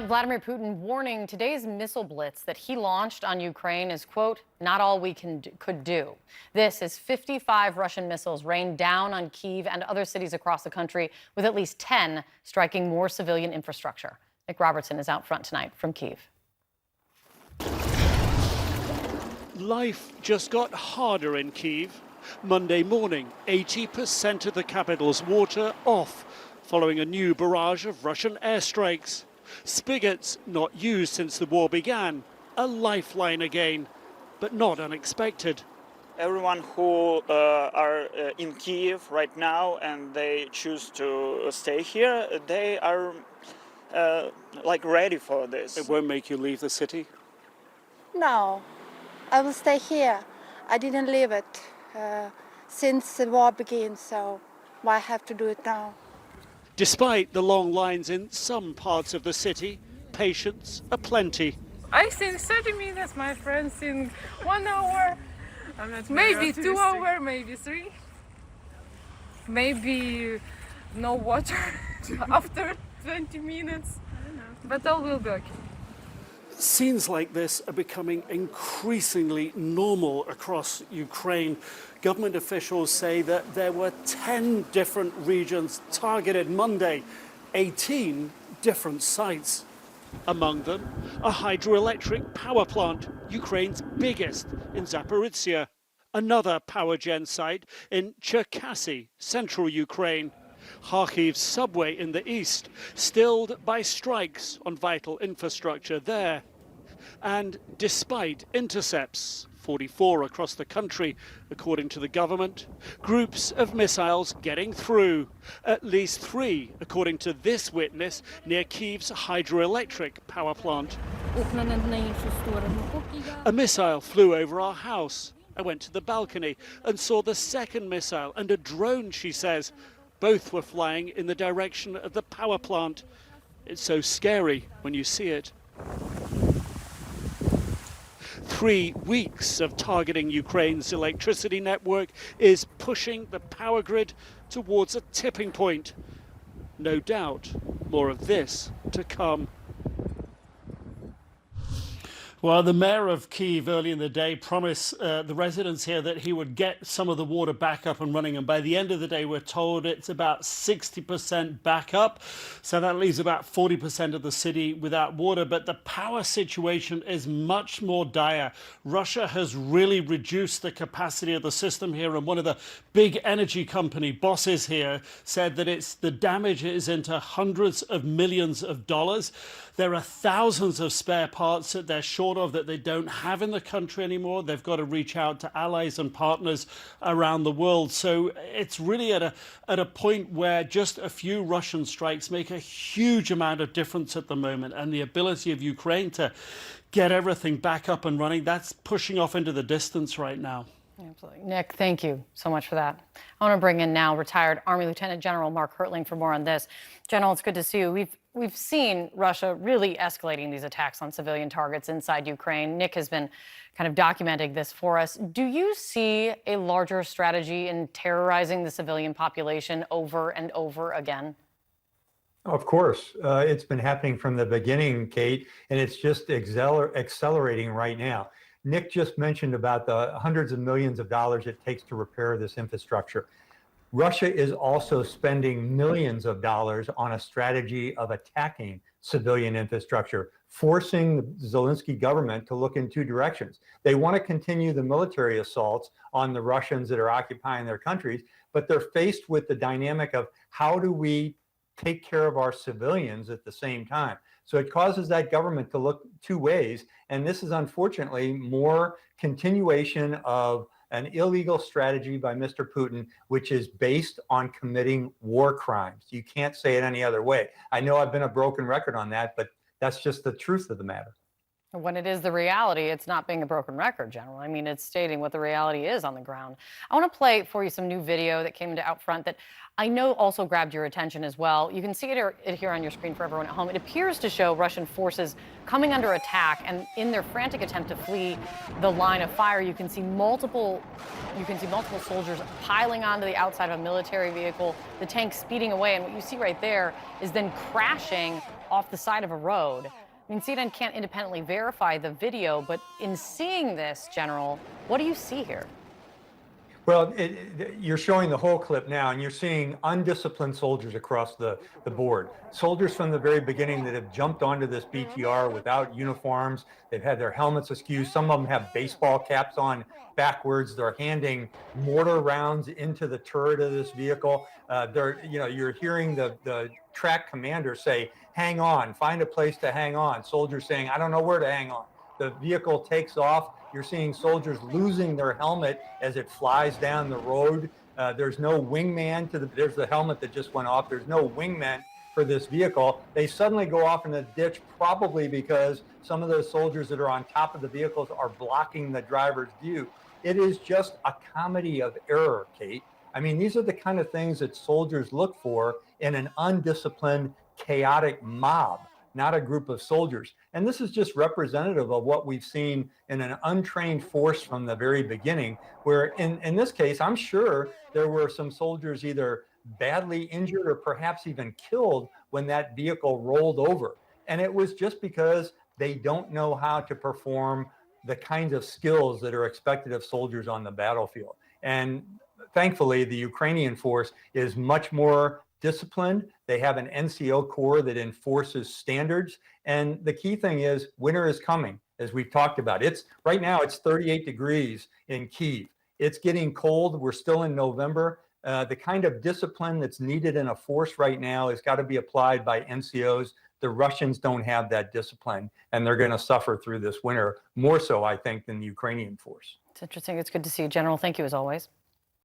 Vladimir Putin warning today's missile blitz that he launched on Ukraine is, quote, not all we could do. This is 55 Russian missiles rained down on Kyiv and other cities across the country, with at least 10 striking more civilian infrastructure. Nick Robertson is out front tonight from Kyiv. Life just got harder in Kyiv. Monday morning, 80% of the capital's water off, following a new barrage of Russian airstrikes. Spigots not used since the war began, a lifeline again, but not unexpected. Everyone who are in Kyiv right now and they choose to stay here, they are ready for this. It won't make you leave the city? No, I will stay here. I didn't leave it since the war began, so why have to do it now? Despite the long lines in some parts of the city, patients aplenty. I think 30 minutes, my friends think 1 hour, maybe 2 hours, maybe 3. Maybe no water after 20 minutes, but all will be okay. Scenes like this are becoming increasingly normal across Ukraine. Government officials say that there were 10 different regions targeted Monday, 18 different sites. Among them, a hydroelectric power plant, Ukraine's biggest, in Zaporizhzhia. Another power gen site in Cherkasy, central Ukraine. Kharkiv's subway in the east, stilled by strikes on vital infrastructure there. And despite intercepts, 44 across the country, according to the government, groups of missiles getting through. At least 3, according to this witness, near Kyiv's hydroelectric power plant. A missile flew over our house. I went to the balcony and saw the second missile and a drone, she says. Both were flying in the direction of the power plant. It's so scary when you see it. 3 weeks of targeting Ukraine's electricity network is pushing the power grid towards a tipping point. No doubt, more of this to come. Well, the mayor of Kyiv early in the day promised the residents here that he would get some of the water back up and running. And by the end of the day, we're told it's about 60% back up. So that leaves about 40% of the city without water. But the power situation is much more dire. Russia has really reduced the capacity of the system here. And one of the big energy company bosses here said that the damage is into hundreds of millions of dollars. There are thousands of spare parts that they're short of that they don't have in the country anymore. They've got to reach out to allies and partners around the world. So it's really at a point where just a few Russian strikes make a huge amount of difference at the moment. And the ability of Ukraine to get everything back up and running, that's pushing off into the distance right now. Absolutely. Nick, thank you so much for that. I want to bring in now retired Army Lieutenant General Mark Hertling for more on this. General, it's good to see you. We've seen Russia really escalating these attacks on civilian targets inside Ukraine. Nick has been kind of documenting this for us. Do you see a larger strategy in terrorizing the civilian population over and over again? Of course. It's been happening from the beginning, Kate, and it's just accelerating right now. Nick just mentioned about the hundreds of millions of dollars it takes to repair this infrastructure. Russia is also spending millions of dollars on a strategy of attacking civilian infrastructure, forcing the Zelensky government to look in 2 directions. They want to continue the military assaults on the Russians that are occupying their countries, but they're faced with the dynamic of how do we take care of our civilians at the same time? So it causes that government to look 2 ways. And this is unfortunately more continuation of an illegal strategy by Mr. Putin, which is based on committing war crimes. You can't say it any other way. I know I've been a broken record on that, but that's just the truth of the matter. When it is the reality, it's not being a broken record, General. I mean, it's stating what the reality is on the ground. I want to play for you some new video that came into Outfront that I know also grabbed your attention as well. You can see it here on your screen for everyone at home. It appears to show Russian forces coming under attack, and in their frantic attempt to flee the line of fire, you can see multiple soldiers piling onto the outside of a military vehicle, the tank speeding away, and what you see right there is then crashing off the side of a road. I mean, CNN can't independently verify the video, but in seeing this, General, what do you see here? Well, you're showing the whole clip now, and you're seeing undisciplined soldiers across the board. Soldiers from the very beginning that have jumped onto this BTR without uniforms. They've had their helmets askew. Some of them have baseball caps on backwards. They're handing mortar rounds into the turret of this vehicle. You're hearing the track commander say, "Hang on, find a place to hang on." Soldiers saying, "I don't know where to hang on." The vehicle takes off. You're seeing soldiers losing their helmet as it flies down the road. There's no wingman there's the helmet that just went off. There's no wingman for this vehicle. They suddenly go off in a ditch, probably because some of those soldiers that are on top of the vehicles are blocking the driver's view. It is just a comedy of error, Kate. I mean, these are the kind of things that soldiers look for in an undisciplined, chaotic mob, not a group of soldiers. And this is just representative of what we've seen in an untrained force from the very beginning, where in this case, I'm sure there were some soldiers either badly injured or perhaps even killed when that vehicle rolled over. And it was just because they don't know how to perform the kinds of skills that are expected of soldiers on the battlefield. And thankfully, the Ukrainian force is much more disciplined. They have an NCO corps that enforces standards. And the key thing is winter is coming, as we've talked about. Right now it's 38 degrees in Kyiv. It's getting cold. We're still in November. The kind of discipline that's needed in a force right now has got to be applied by NCOs. The Russians don't have that discipline, and they're going to suffer through this winter, more so, I think, than the Ukrainian force. It's interesting. It's good to see you, General. Thank you as always.